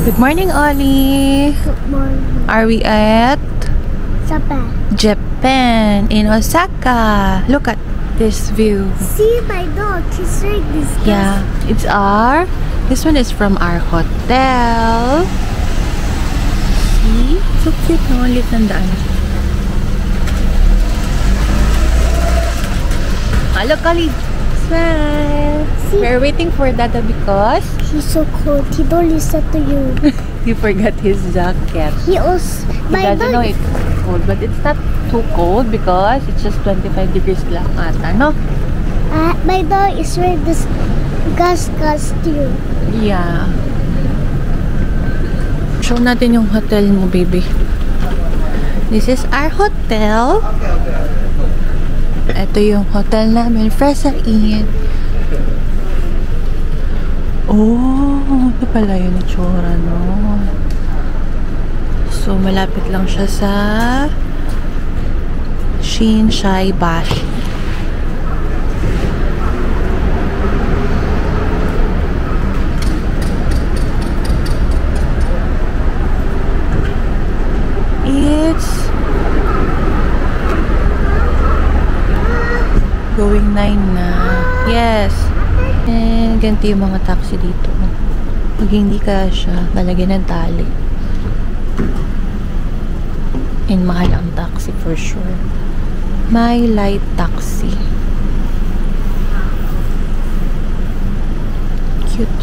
Good morning, Ollie. Good morning. Are we at Japan in Osaka? Look at this view. See my dog. He's right this. Yeah, it's our. This one is from our hotel. See, so cute. No, ulit tandaan. Hello, Ollie. Smile. See? We're waiting for Dada because He's so cold. He don't listen to you. he forgot his jacket. He also. He doesn't know it's cold, but it's not too cold because it's just 25 degrees lang ata, no? My dog is wearing this gas costume. Yeah. Show natin yung hotel mo, baby. This is our hotel. Ito yung hotel namin, Fresa Inn. Oh, ito pala yung itsura, no? So, malapit lang siya sa Shinsaibashi. It's going 9 na. Yes. And ganito yung mga taxi dito. Pag hindi ka siya, lalagyan ng tali. And mahal ang taxi for sure. My Light Taxi. Cute.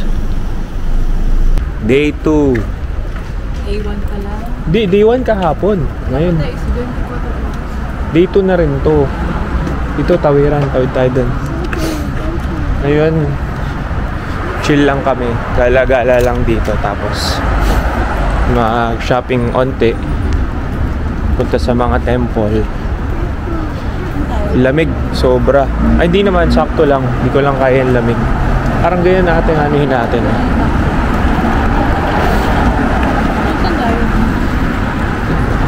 Day 2. Day 1 pa lang. Day 1 kahapon. Ngayon. Day 2 na rin to. Ito, tawiran. Tawid tayo dun. Ngayon, chill lang kami. Gala-gala lang dito. Tapos, mag-shopping onte. Punta sa mga temple. Lamig. Sobra. Ay, hindi naman. Sakto lang. Hindi ko lang kaya yung lamig. Parang ganyan natin. Anuhin natin.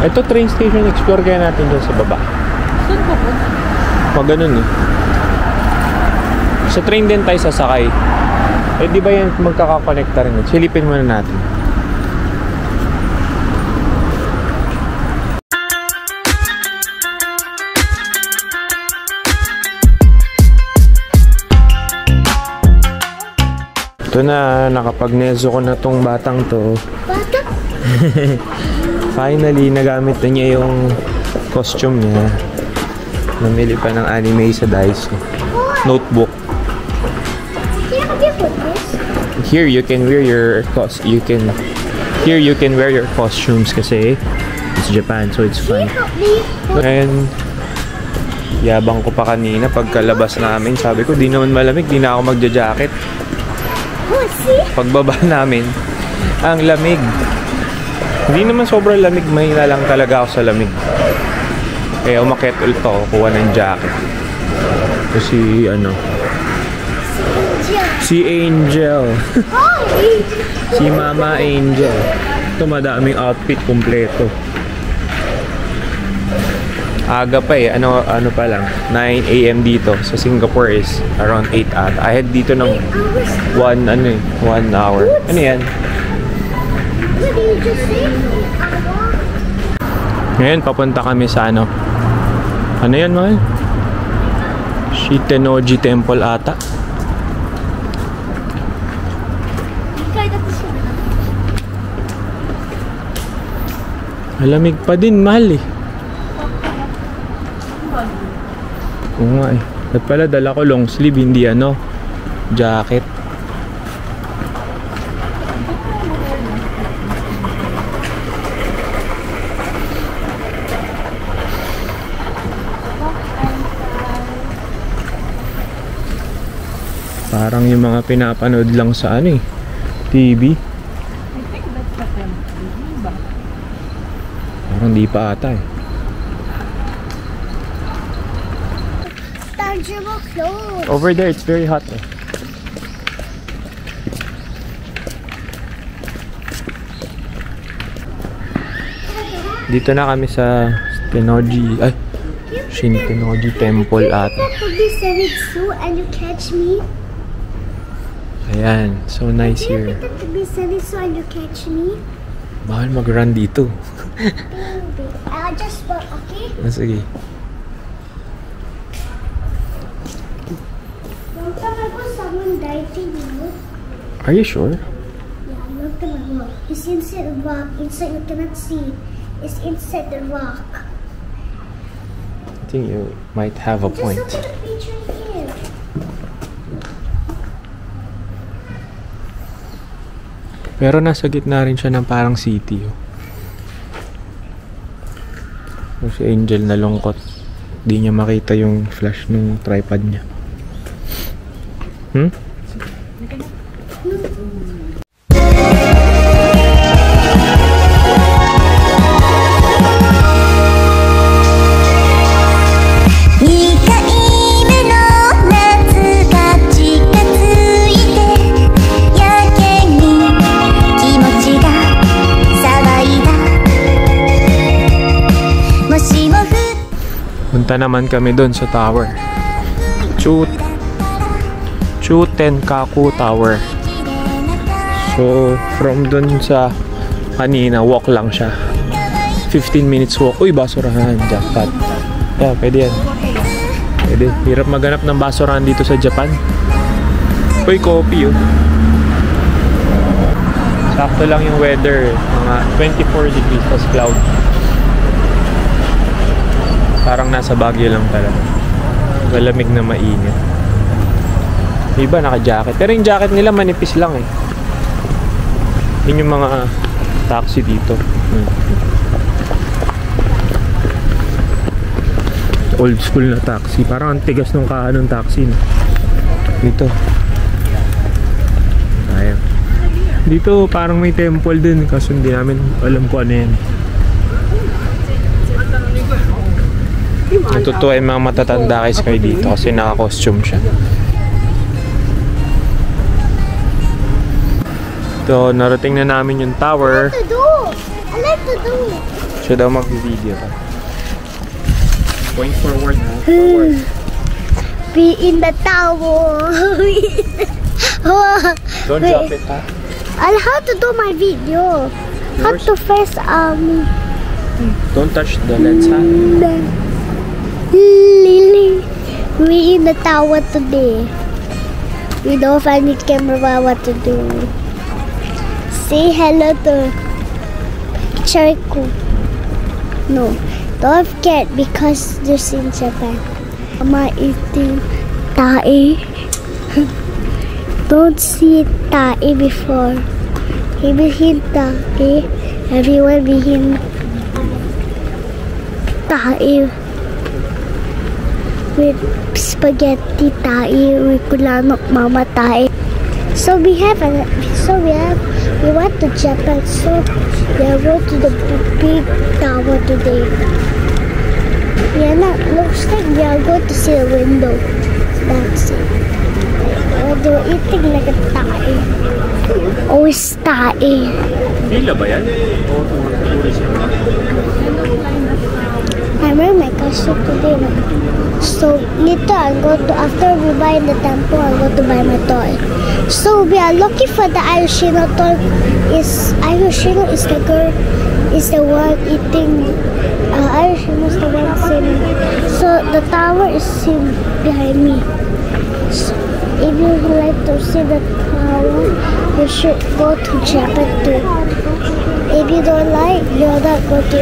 Ito, train station. Explore kaya natin dyan sa baba. Saan po po? Pag ganun eh. Sa train din tayo sasakay. Eh di ba yan magkakakonekta rin? Silipin muna natin. Ito na, nakapagneso ko na tong batang to. Batang? Finally, nagamit na niya yung costume niya. Namili pa ng anime sa Daiso. Notebook. Here you can wear your Here you can wear your costumes kasi it's Japan, so it's fun. And yabang ko pa kanina pagkalabas namin. Sabi ko, di naman malamig, di na ako magja-jacket. Pagbaba namin, ang lamig. Hindi naman sobrang lamig, mahina lang talaga ako sa lamig. Kaya umakyat ulit ako, kuha ng jacket. Kasi si Angel. Si Mama Angel. Ito madaming outfit kompleto. Aga pa eh. Ano pa lang. 9 AM dito. Sa Singapore is around 8 ata. Ahead dito ng 1 hour. Ano yan? Ngayon papunta kami sa ano yan mahal? Shitenoji Temple ata. Malamig pa din mahal eh. Oo nga eh. At pala dala ko long sleeve, hindi jacket. Parang yung mga pinapanood lang sa TV. Parang di pa ata eh. Over there, it's very hot eh. Dito na kami sa Shitenoji Temple ata. And you catch me? Ayan, so nice Do you here. pretend to be sunny so you catch me? Mahal mag-run dito. Baby, I'll just walk, okay? Sige. Long time ago, someone died to you. Are you sure? Yeah, long time ago. It's inside the rock. Inside you cannot see. It's inside the rock. I think you might have a point. Just look at the picture here. Pero nasa gitna rin siya ng parang city. Oh. Si Angel nalungkot. Di niya makita yung flash ng tripod niya. Hmm? Punta naman kami doon sa tower. Chutenkaku Tower. So, from doon sa kanina, walk lang siya. 15 minutes walk. Uy, basurahan. Jackpot. Yeah, pwede yan. Pwede. Hirap maghanap ng basurahan dito sa Japan. Uy, coffee oh. Sakto lang yung weather. Mga 24 degrees plus cloud. Parang nasa Baguio lang talaga. Malamig na mainit. Iba naka-jacket. Pero yung jacket nila manipis lang eh. Yun yung mga taxi dito. Old school na taxi. Parang ang tigas ng kahan ng taxi. No? Dito. Ayan. Dito parang may temple din. Kaso hindi namin alam kung ano yan. Ang totoo ay mga matatanda kayo dito kasi naka-costume siya. So, narating na namin yung tower. I like to do. Siya daw mag-video ka. Going forward na. Forward. Be in the tower. Don't drop it, ha? I'll how to do my video. How Yours? to face Don't touch the lens, ha? Lily, we in the tower today. We don't find it camera what to do. Say hello to Chariku. No, don't forget because this in Japan. Mama eating tae. Don't see tae before. He behin tae. Everyone behin tae. With spaghetti tae, with kulanok mama tae. So we went to Japan. So we are going to the big tower today. Yeah, looks like we are going to see a window. That's it. They're eating like a tae. Always tae. Pila ba yan? I'm wearing my costume today. So later I'm going to, after we buy in the temple, I'm going to buy my toy. So we are looking for the Ayoshino toy. Ayoshino is the girl, is the one eating. Ayoshino is the one singing. So the tower is seen behind me. So if you would like to see the tower, you should go to Japan too. If you don't like, you're not going to.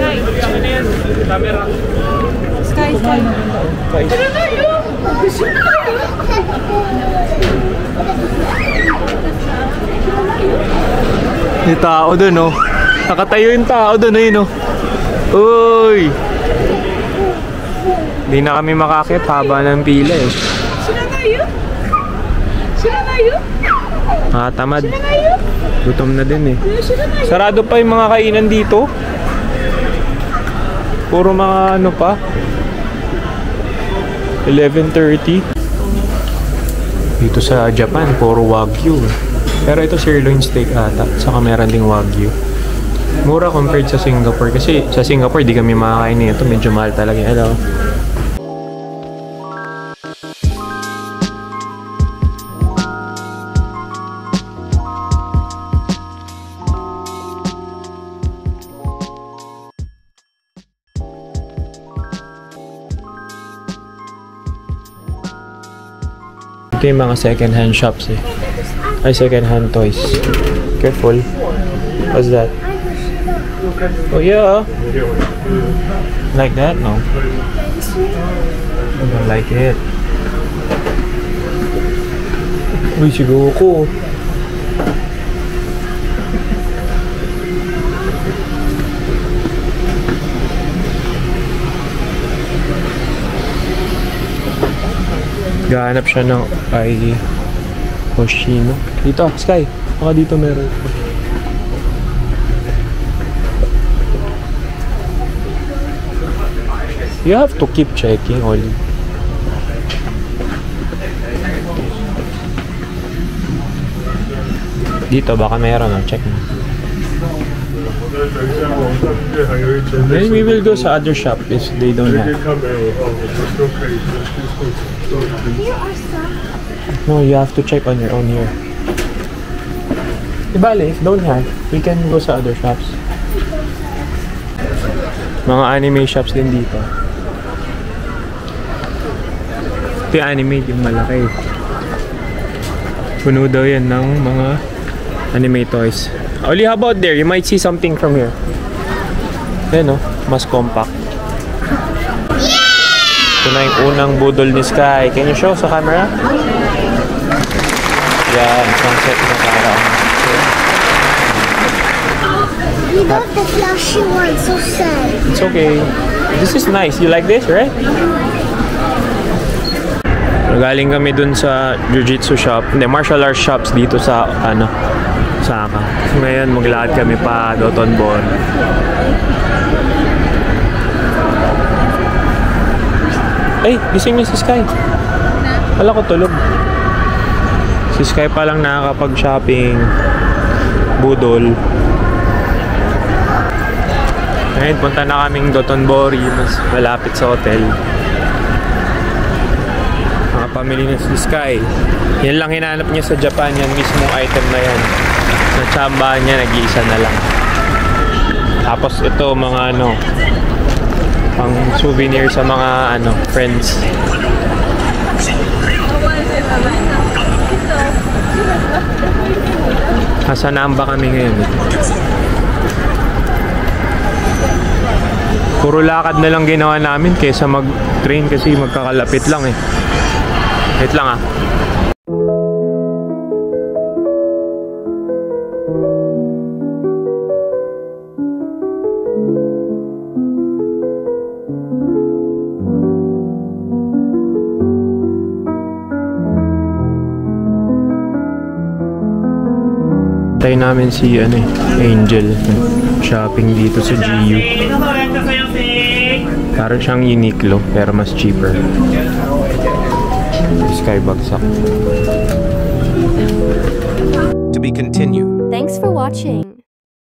May tao dun, oh. Nakatayo yung tao dun, ayun, oh. Uy! Hindi na kami makakit haba ng pila, eh. Tamad. Gutom na din, eh. Sarado pa yung mga kainan dito. Puro mga ano pa. 11:30. Dito sa Japan, puro Wagyu. Pero ito sirloin steak ata. Saka meron ding Wagyu. Mura compared sa Singapore. Kasi sa Singapore, di kami makakain nito. Medyo mahal talaga. Hello. Ito yung mga second-hand shops eh. Ay, second-hand toys. Careful. What's that? Oh yeah. Like that? No. I don't like it. Uy, siguro ko. Gahanap siya ng ay Hoshino. Dito, Sky. Baka dito meron. You have to keep checking, Oli. Dito, baka meron. Check mo. Then we will go sa other shop if they don't have. No, you have to check on your own here. Ibale, if don't have, we can go sa other shops. Mga anime shops din dito. Ito yung anime, yung malaki. Puno daw yan ng mga anime toys. Oli, how about there? You might see something from here. Ayan o, mas compact. Ito na yung unang budol ni Sky. Can you show sa camera? Yan, sunset na parang. We got the flashy one, so sad. It's okay. This is nice. You like this, right? Galing kami dun sa jiu-jitsu shop. Hindi, martial arts shops dito sa, Saka. Ngayon, maglakad kami pa Dotonbon. Ay, gising na si Sky. Wala ko tulog. Si Sky pa lang nakakapag-shopping. Budol. Ngayon, punta na kaming Dotonbori. Mas malapit sa hotel. Pamili na si Sky. Yan lang hinahanap niya sa Japan, yan mismong item na yan. Natsambahan niya, nag-iisa na lang. Tapos ito mga pang souvenir sa mga friends. Hasanaan ba kami ngayon? Puro lakad na lang ginawa namin kaysa mag-train kasi magkakalapit lang eh. Wait lang ah. Tayo namin si Angel shopping dito sa GU. Parang siyang Uniqlo pero mas cheaper. Skybagsak. To be continued. Thanks for watching.